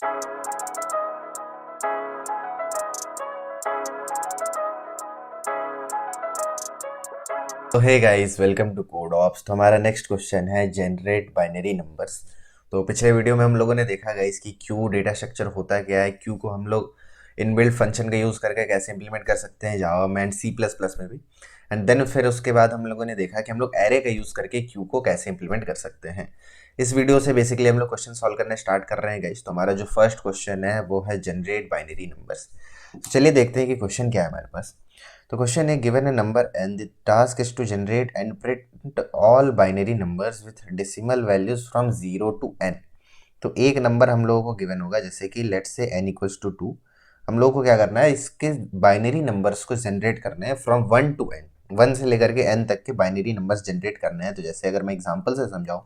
तो hey guys, welcome to Code Ops. तो हमारा नेक्स्ट क्वेश्चन है जनरेट बाइनरी नंबर्स। तो पिछले वीडियो में हम लोगों ने देखा गाइस कि क्यू डेटा स्ट्रक्चर होता क्या है, क्यू को हम लोग इनबिल्ट फंक्शन का यूज़ करके कैसे इंप्लीमेंट कर सकते हैं जावा में एंड सी प्लस प्लस में भी। एंड देन फिर उसके बाद हम लोगों ने देखा कि हम लोग एरे का यूज़ करके क्यू को कैसे इंप्लीमेंट कर सकते हैं। इस वीडियो से बेसिकली हम लोग क्वेश्चन सॉल्व करने स्टार्ट कर रहे हैं गाइस। तो हमारा जो फर्स्ट क्वेश्चन है वो है जनरेट बाइनरी नंबर्स। चलिए देखते हैं कि क्वेश्चन क्या है हमारे पास। तो क्वेश्चन है given a number and the task is to generate and print all binary numbers with decimal values from 0 to n। तो एक नंबर हम लोगों को गिवन होगा, जैसे कि let's say n equals to 2। हम लोगों को क्या करना है, इसके बाइनरी नंबर्स को जनरेट करने हैं फ्रॉम 1 टू n। 1 से लेकर के n तक के बाइनरी नंबर्स जनरेट करने हैं। तो जैसे अगर मैं एग्जांपल से समझाऊं,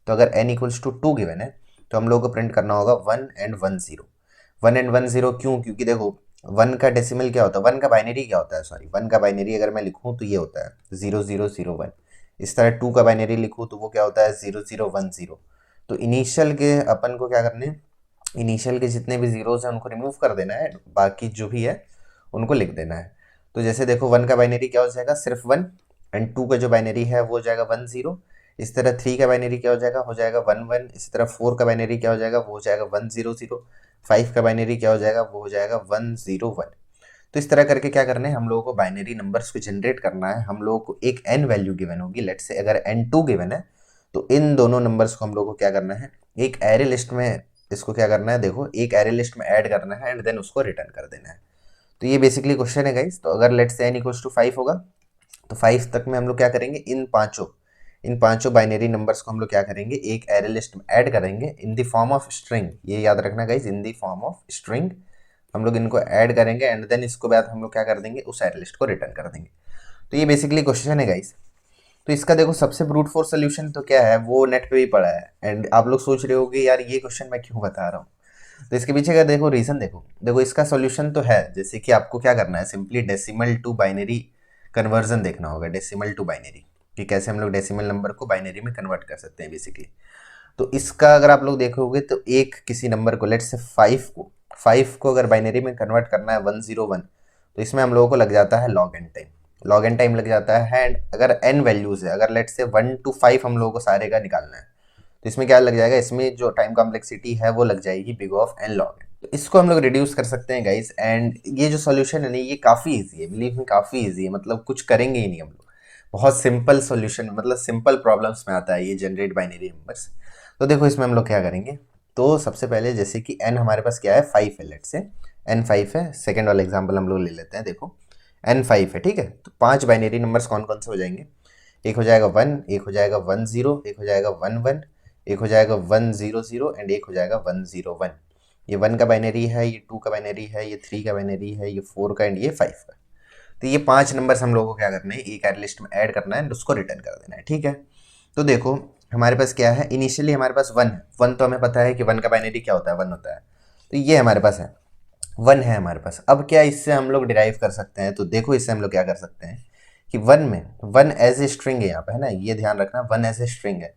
तो अगर n इक्वल्स टू 2 गिवन है तो हम लोगों को प्रिंट करना होगा 1 एंड 1 0। 1 एंड 1 0 क्यों? क्योंकि देखो 1 का डेसिमल क्या होता है, 1 का बाइनरी क्या होता है, सॉरी 1 का बाइनरी अगर मैं लिखूं तो ये होता है 0 0 0 1। इस तरह 2 का बाइनरी लिखूं तो वो क्या होता है 0 0 1 0। तो इनिशियल के अपन को क्या करने, इनिशियल के जितने भी जीरोस हैं उनको रिमूव कर देना है, बाकी जो भी है उनको लिख देना है। तो जैसे देखो 1 का बाइनरी क्या हो जाएगा, सिर्फ 1। एंड 2 का जो बाइनरी है वो हो जाएगा 1 0। इस तरह 3 का बाइनरी क्या हो जाएगा 1 1। इस तरह 4 का बाइनरी क्या हो जाएगा, वो हो जाएगा 1 0 0। 5 का बाइनरी क्या हो जाएगा, वो हो जाएगा 1 0 1। तो इस तरह करके क्या करना है, हम लोगों को बाइनरी नंबर्स को जनरेट करना है। हम लोगों को एक n वैल्यू गिवन होगी, लेट्स से अगर n2 गिवन है तो इन दोनों नंबर्स को हम लोगों को क्या करना है, एक एरे लिस्ट में इसको क्या करना है, देखो एक एरे लिस्ट में ऐड करना है एंड देन उसको रिटर्न कर देना है। तो ये बेसिकली क्वेश्चन है गाइस। तो अगर let's say n equals to 5 होगा तो 5 तक में हम लोग क्या करेंगे, इन पांचों बाइनरी नंबर्स को हम लोग क्या करेंगे, एक एरे लिस्ट में ऐड करेंगे in the form of string. ये याद रखना guys, in the form of string हम लोग इनको ऐड करेंगे एंड देन इसको बाद हम लोग क्या कर देंगे, उस एरे लिस्ट को रिटर्न कर देंगे। तो ये बेसिकली क्वेश्चन है गाइस। तो इसका देखो सबसे ब्रूट फोर्स सोल्यूशन तो क्या है, वो नेट पे भी पड़ा है। एंड आप लोग सोच रहे होगे यार ये क्वेश्चन मैं क्यों बता रहा हूँ, तो इसके पीछे का देखो रीजन, देखो देखो इसका सॉल्यूशन तो है। जैसे कि आपको क्या करना है, simply decimal to binary conversion देखना होगा, डेसिमल टू बाइनरी, कि कैसे हम लोग डेसिमल नंबर को बाइनरी में कन्वर्ट कर सकते हैं बेसिकली। तो इसका अगर आप लोग देखोगे तो एक किसी नंबर को लेट्स से 5 को अगर बाइनरी में कन्वर्ट करना है 101, तो इसमें हम लोगों को लग जाता है log n time. Log n time लग जाता है। एंड अगर एन वैल्यूज है, अगर लेट्स से 1 to 5 हम लोगों को सारे का निकालना है, तो इसमें क्या लग जाएगा, इसमें जो टाइम कॉम्प्लेक्सिटी है वो लग जाएगी big of n log n. तो इसको हम लोग रिड्यूस कर सकते हैं गाइस। एंड ये जो सॉल्यूशन है ना, ये काफ़ी ईजी है, बिलीव में काफ़ी ईजी है। मतलब कुछ करेंगे ही नहीं हम लोग, बहुत सिंपल सॉल्यूशन, मतलब सिंपल प्रॉब्लम्स में आता है ये जनरेट बाइनरी नंबर्स। तो देखो इसमें हम लोग क्या करेंगे, तो सबसे पहले जैसे कि n हमारे पास क्या है 5 है, लेट से n 5 है। सेकेंड वाला एग्जाम्पल हम लोग ले लेते हैं। देखो n 5 है, ठीक है। तो 5 बाइनरी नंबर्स कौन कौन से हो जाएंगे, एक हो जाएगा 1, एक हो जाएगा 1 0, एक हो जाएगा 1 1, एक हो जाएगा 1 0 0 एंड एक हो जाएगा 1 0 1। ये 1 का बाइनरी है, ये 2 का बाइनरी है, ये 3 का बाइनरी है, ये 4 का एंड ये 5 का। तो ये 5 नंबर्स हम लोगों को क्या करना है, एक एरे लिस्ट में ऐड करना है एंड उसको रिटर्न कर देना है, ठीक है। तो देखो हमारे पास क्या है, इनिशियली हमारे पास 1 है। 1 तो हमें पता है कि 1 का बाइनरी क्या होता है, 1 होता है। तो ये हमारे पास है, 1 है हमारे पास। अब क्या इससे हम लोग डिराइव कर सकते हैं, तो देखो इससे हम लोग क्या कर सकते हैं कि 1 में 1 एज ए स्ट्रिंग है यहाँ पे, है ना, ये ध्यान रखना 1 एज ए स्ट्रिंग है।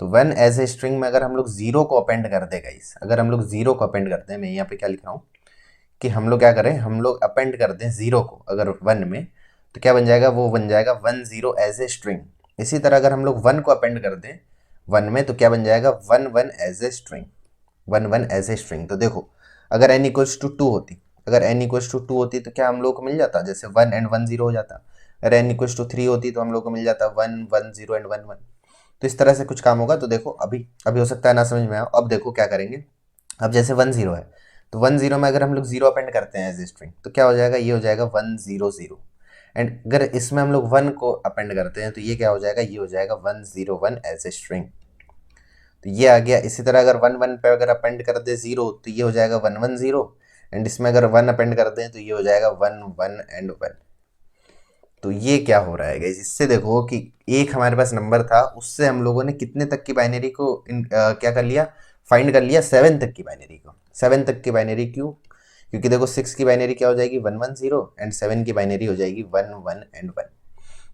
तो 1 एज ए स्ट्रिंग में अगर हम लोग 0 को अपेंड कर देगा इस, अगर हम लोग 0 को अपेंड करते हैं, मैं यहाँ पे क्या लिख रहा हूँ कि हम लोग क्या करें, हम लोग अपेंड कर दें 0 को अगर 1 में, तो क्या बन जाएगा, वो बन जाएगा 1 0 एज ए स्ट्रिंग। इसी तरह अगर हम लोग 1 को अपेंड कर दें 1 में, तो क्या बन जाएगा 1 1 as a string, 1 1 as a string. तो देखो अगर n इक्वल्स टू 2 होती, अगर n इक्वल्स टू 2 होती तो क्या हम लोग को मिल जाता, जैसे 1 एंड 1 0 हो जाता। अगर n इक्वल्स टू 3 होती तो हम लोग को मिल जाता 1 1 0 एंड 1 1। तो इस तरह से कुछ काम होगा। तो देखो अभी अभी हो सकता है ना समझ में आओ। अब देखो क्या करेंगे, अब जैसे 1 0 है, तो 1 0 में अगर हम लोग 0 अपेंड करते हैं एज ए स्ट्रिंग, तो क्या हो जाएगा, ये हो जाएगा 1 0 0। एंड अगर इसमें हम लोग 1 को अपेंड करते हैं तो ये क्या हो जाएगा, ये हो जाएगा 1 0 1 एज ए स्ट्रिंग। तो ये आ गया। इसी तरह अगर 1 1 पे अगर अपेंड कर दे 0 तो ये हो जाएगा 1 1 0। एंड इसमें अगर 1 अपेंड कर दें तो ये हो जाएगा 1 1 एंड 1। तो ये क्या हो रहा है गाइस, इससे देखो कि एक हमारे पास नंबर था, उससे हम लोगों ने कितने तक की बाइनरी को क्या कर लिया, फाइंड कर लिया 7 तक की बाइनरी को। 7 तक की बाइनरी क्यों, क्योंकि देखो 6 की बाइनरी क्या हो जाएगी 1 1 0 एंड 7 की बाइनरी हो जाएगी 1 1 एंड 1।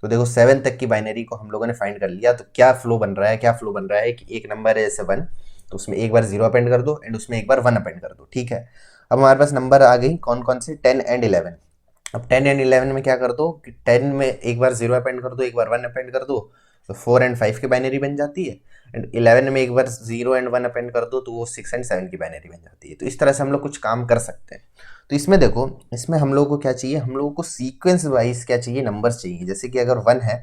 तो देखो 7 तक की बाइनरी को हम लोगों ने फाइंड कर लिया। तो क्या फ्लो बन रहा है, क्या फ्लो बन रहा है कि एक नंबर है जैसे 1, तो उसमें एक बार 0 अपेंड कर दो एंड उसमें एक बार 1 अपेंड कर दो, ठीक है। अब हमारे पास नंबर आ गई कौन कौन से, 10 एंड 11। अब 10 एंड 11 में क्या कर दो कि 10 में एक बार 0 अपेंड कर दो, एक बार 1 अपेंड कर दो, तो 4 एंड 5 की बाइनरी बन जाती है। एंड 11 में एक बार 0 एंड 1 अपेंड कर दो तो वो 6 एंड 7 की बाइनरी बन जाती है। तो इस तरह से हम लोग कुछ काम कर सकते हैं। तो इसमें देखो, इसमें हम लोगों को क्या चाहिए, हम लोगों को सीक्वेंस वाइज क्या चाहिए, नंबर्स चाहिए। जैसे कि अगर 1 है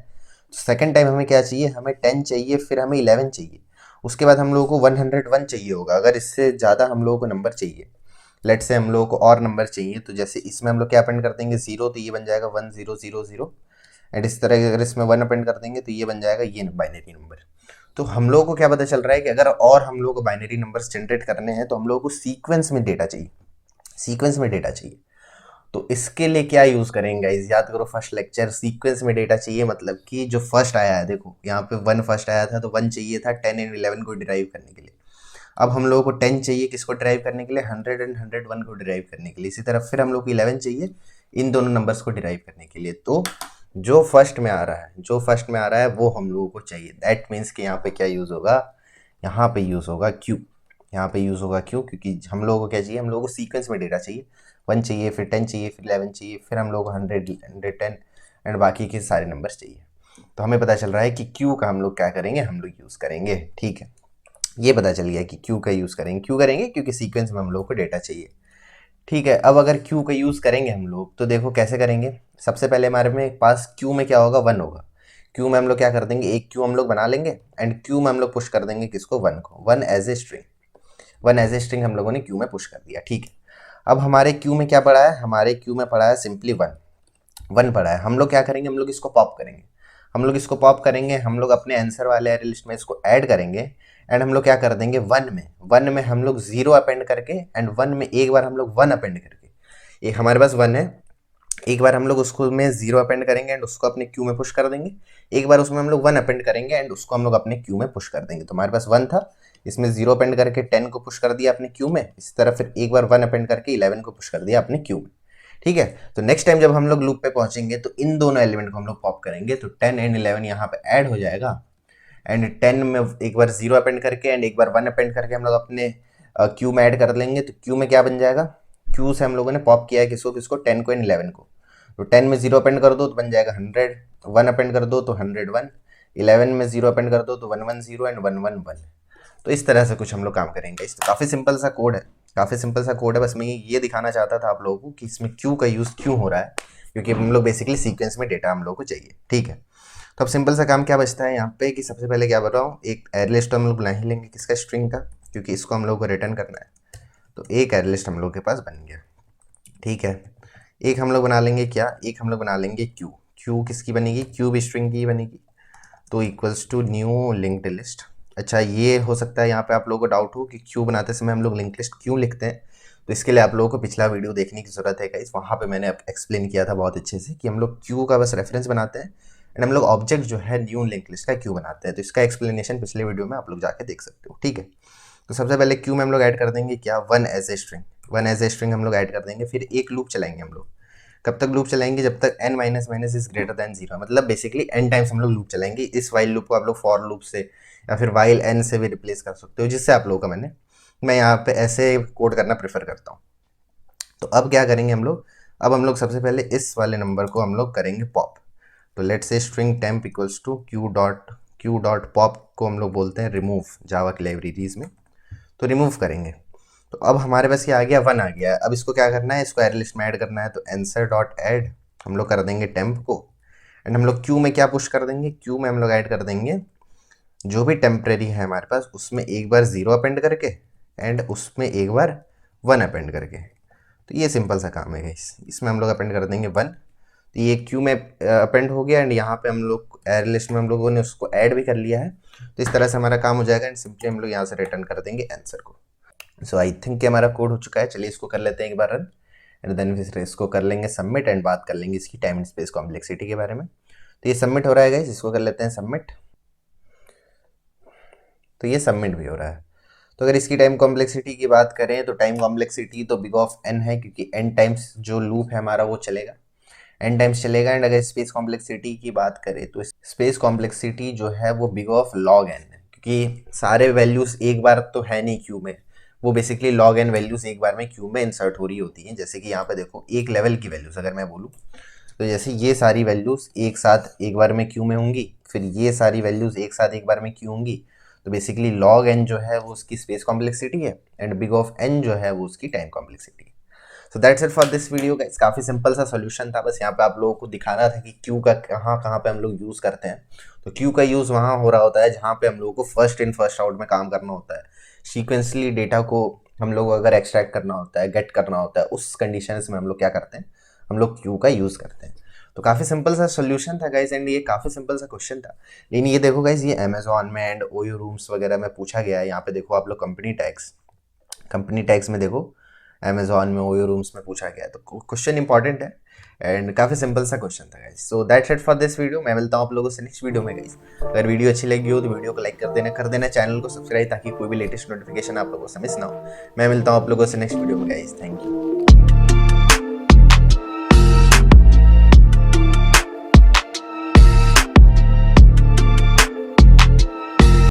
तो सेकंड टाइम हमें क्या चाहिए, हमें 10 चाहिए, फिर हमें 11 चाहिए, उसके बाद हम लोगों को 101 चाहिए होगा। अगर इससे ज़्यादा हम लोगों को नंबर चाहिए, लेट से हम लोगों को और नंबर चाहिए, तो जैसे इसमें हम लोग क्या अपेंड कर देंगे, 0, तो ये बन जाएगा 1000। एंड इस तरह अगर इसमें 1 अपेंड कर देंगे तो ये बन जाएगा ये बाइनरी नंबर। तो हम लोगों को क्या पता चल रहा है कि अगर और हम लोग को बाइनरी नंबर्स जनरेट करने हैं तो हम लोगों को सीक्वेंस में डेटा चाहिए, सीक्वेंस में डेटा चाहिए। तो इसके लिए क्या यूज करेंगे गाइस, याद करो फर्स्ट लेक्चर, सीक्वेंस में डेटा चाहिए मतलब कि जो फर्स्ट आया है, देखो यहाँ पे 1 फर्स्ट आया था तो 1 चाहिए था 10 एंड 11 को डिराइव करने के लिए। अब हम लोगों को 10 चाहिए किसको डिराइव करने के लिए, 100 एंड 101 को डिराइव करने के लिए। इसी तरह फिर हम लोग को 11 चाहिए इन दोनों नंबर्स को डिराइव करने के लिए। तो जो फर्स्ट में आ रहा है, जो फर्स्ट में आ रहा है वो हम लोगों को चाहिए। दैट मीन्स कि यहाँ पे क्या यूज होगा, यहाँ पे यूज होगा क्यू, यहाँ पे यूज होगा क्यू, क्योंकि हम लोगों को क्या चाहिए, हम लोगों को सीक्वेंस में डेटा चाहिए। 1 चाहिए, फिर 10 चाहिए, फिर 11 चाहिए, फिर हम लोग को 100, 110 एंड बाकी के सारे नंबर्स चाहिए। तो हमें पता चल रहा है कि क्यू का हम लोग क्या करेंगे, हम लोग यूज करेंगे, ठीक है। ये पता चल गया कि क्यू का यूज करेंगे, क्यों करेंगे, क्योंकि सीक्वेंस में हम लोग को डेटा चाहिए, ठीक है। अब अगर क्यू का यूज करेंगे हम लोग तो देखो कैसे करेंगे। सबसे पहले हमारे में पास क्यू में क्या होगा, 1 होगा। क्यू में हम लोग क्या कर देंगे, एक क्यू हम लोग बना लेंगे एंड क्यू में हम लोग पुश कर देंगे किसको, 1 को, 1 as a string. 1 as a string हम लोगों ने क्यू में पुश कर दिया, ठीक है। अब हमारे क्यू में क्या पड़ा है, हमारे क्यू में पड़ा है सिंपली 1, 1 पड़ा है। हम लोग क्या करेंगे, हम लोग इसको पॉप करेंगे, हम लोग इसको पॉप करेंगे, हम लोग अपने आंसर वाले एरे लिस्ट में इसको ऐड करेंगे। एंड हम लोग क्या कर देंगे, 1 में हम लोग 0 अपेंड करके एंड 1 में एक बार हम लोग 1 अपेंड करके, एक हमारे पास 1 है, एक बार हम लोग उसको में 0 अपेंड करेंगे एंड उसको अपने क्यू में पुश कर देंगे। एक बार उसमें हम लोग 1 अपेंड करेंगे एंड उसको हम लोग अपने क्यू में पुश कर देंगे। तो हमारे पास 1 था, इसमें 0 अपेंड करके 10 को पुश कर दिया अपने क्यू में, इसी तरह फिर एक बार 1 अपेंड करके 11 को पुश कर दिया अपने क्यू में, ठीक है। तो नेक्स्ट टाइम जब हम लोग लूप पे पहुंचेंगे तो इन दोनों एलिमेंट को हम लोग पॉप करेंगे, तो 10 एंड 11 यहाँ पे ऐड हो जाएगा। एंड 10 में एक बार 0 अपेंड करके एंड एक बार 1 अपेंड करके हम लोग अपने क्यू में ऐड कर लेंगे। तो क्यू में क्या बन जाएगा, क्यू से हम लोगों ने पॉप किया है किसको किसको, 10 को एंड 11 को। तो 10 में 0 अपेंड कर दो तो बन जाएगा 100, 1 अपेंड कर दो तो 101, 11 में 0 अपेंड कर दो तो 110 एंड 111। तो इस तरह से कुछ हम लोग काम करेंगे। इस काफ़ी सिंपल सा कोड है, काफ़ी सिंपल सा कोड है। बस मैं ये दिखाना चाहता था आप लोगों को कि इसमें क्यू का यूज़ क्यों हो रहा है, क्योंकि हम लोग बेसिकली सीक्वेंस में डेटा हम लोग को चाहिए, ठीक है। तो अब सिंपल सा काम क्या बचता है यहाँ पे कि सबसे पहले क्या बता रहा हूँ, एक एरे लिस्ट हम लोग बना ही लेंगे किसका, स्ट्रिंग का, क्योंकि इसको हम लोग को रिटर्न करना है। तो एक एरे लिस्ट हम लोग के पास बन गया, ठीक है। एक हम लोग बना लेंगे क्या, एक हम लोग बना लेंगे क्यू। क्यू किसकी बनेगी, क्यू भी स्ट्रिंग की बनेगी। तो equals to new linked list. अच्छा, ये हो सकता है यहाँ पे आप लोगों को डाउट हो कि क्यू बनाते समय हम लोग लिंक लिस्ट क्यों लिखते हैं। तो इसके लिए आप लोगों को पिछला वीडियो देखने की जरूरत है गाइस, वहाँ पे मैंने एक्सप्लेन किया था बहुत अच्छे से कि हम लोग क्यू का बस रेफरेंस बनाते हैं एंड हम लोग ऑब्जेक्ट जो है न्यू लिंक लिस्ट का क्यू बनाते हैं। तो इसका एक्सप्लेनेशन पिछले वीडियो में आप लोग जाके देख सकते हो, ठीक है। तो सबसे पहले क्यू में हम लोग ऐड कर देंगे क्या, 1 as a string. 1 as a string हम लोग ऐड कर देंगे, फिर एक लूप चलाएंगे हम लोग। कब तक लूप चलाएंगे, जब तक n minus minus is greater than 0, मतलब बेसिकली n टाइम्स हम लोग लूप चलाएंगे। इस वाइल लूप को आप लोग फॉर लूप से या फिर वाइल n से भी रिप्लेस कर सकते हो, जिससे आप लोगों का मैं यहाँ पे ऐसे कोड करना प्रेफर करता हूँ। तो अब क्या करेंगे हम लोग, अब हम लोग सबसे पहले इस वाले नंबर को हम लोग करेंगे पॉप। तो let say string temp equals to q dot pop को हम लोग बोलते हैं रिमूव जावा की लाइब्रेरीज में। तो रिमूव करेंगे, तो अब हमारे पास क्या आ गया, 1 आ गया है। अब इसको क्या करना है, इसको एरे लिस्ट में ऐड करना है। तो आंसर डॉट ऐड हम लोग कर देंगे टेम्प को एंड हम लोग क्यू में क्या पुश कर देंगे, क्यू में हम लोग ऐड कर देंगे जो भी टेम्परेरी है हमारे पास, उसमें एक बार 0 अपेंड करके एंड उसमें एक बार 1 अपेंड करके। तो ये सिंपल सा काम है गाइस, इसमें हम लोग अपेंड कर देंगे 1। तो ये क्यू में अपेंड हो गया एंड यहाँ पे हम लोग एरे लिस्ट में हम लोगों ने उसको ऐड भी कर लिया है। तो इस तरह से हमारा काम हो जाएगा एंड सिंपली हम लोग यहाँ से रिटर्न कर देंगे आंसर को। सो आई थिंक कि हमारा कोड हो चुका है। चलिए इसको कर लेते हैं एक बार रन एंड देन फिर इसको कर लेंगे सबमिट एंड बात कर लेंगे इसकी टाइम एंड स्पेस कॉम्प्लेक्सिटी के बारे में। तो ये सबमिट हो रहा है गाइस, इसको कर लेते हैं सबमिट। तो ये सबमिट भी हो रहा है। तो अगर इसकी टाइम कॉम्प्लेक्सिटी की बात करें तो टाइम कॉम्प्लेक्सिटी तो बिग ऑफ n है, क्योंकि n टाइम्स जो लूप है हमारा वो चलेगा, n टाइम्स चलेगा। एंड अगर स्पेस कॉम्प्लेक्सिटी की बात करें तो स्पेस कॉम्प्लेक्सिटी जो है वो बिग ऑफ log n है, क्योंकि सारे वैल्यूज एक बार तो है नहीं क्यू में, वो बेसिकली लॉग एन वैल्यूज एक बार में क्यू में इंसर्ट हो रही होती हैं। जैसे कि यहाँ पे देखो एक लेवल की वैल्यूज अगर मैं बोलूँ तो जैसे ये सारी वैल्यूज एक साथ एक बार में क्यू में होंगी, फिर ये सारी वैल्यूज एक साथ एक बार में क्यू होंगी, तो बेसिकली लॉग एन जो है वो उसकी स्पेस कॉम्प्लेक्सिटी है एंड बिग ऑफ एन जो है वो उसकी टाइम कॉम्प्लेक्सिटी है। So that's it for this video guys. काफ़ी सिंपल सा सोल्यूशन था, बस यहाँ पे आप लोगों को दिखाना था कि क्यू का कहाँ कहाँ पे हम लोग यूज़ करते हैं। तो क्यू का यूज़ वहाँ हो रहा होता है जहाँ पे हम लोगों को फर्स्ट इन फर्स्ट आउट में काम करना होता है। सीक्वेंसली डेटा को हम लोग अगर एक्सट्रैक्ट करना होता है, गेट करना होता है, उस कंडीशंस में हम लोग क्या करते हैं, हम लोग क्यू का यूज़ करते हैं। तो काफ़ी सिंपल सा सोल्यूशन था गाइस एंड ये काफ़ी सिंपल सा क्वेश्चन था। लेकिन ये देखो गाइस, ये अमेजोन में एंड ओयो रूम्स वगैरह में पूछा गया है। यहाँ पे देखो आप लोग कंपनी टैक्स में देखो, अमेजोन में ओयो रूम्स में पूछा गया है। तो क्वेश्चन इंपॉर्टेंट है एंड काफ़ी सिंपल सा क्वेश्चन था guys. So that's it for this video. मैं मिलता हूँ आप लोगों से नेक्स्ट वीडियो में गाइस। अगर वीडियो अच्छी लगी हो तो वीडियो को लाइक कर देना, चैनल को सब्सक्राइब ताकि कोई भी लेटेस्ट नोटिफिकेशन आप लोगों से मिस ना हो। मैं मिलता हूँ आप लोगों से नेक्स्ट वीडियो में गाइस। Thank you.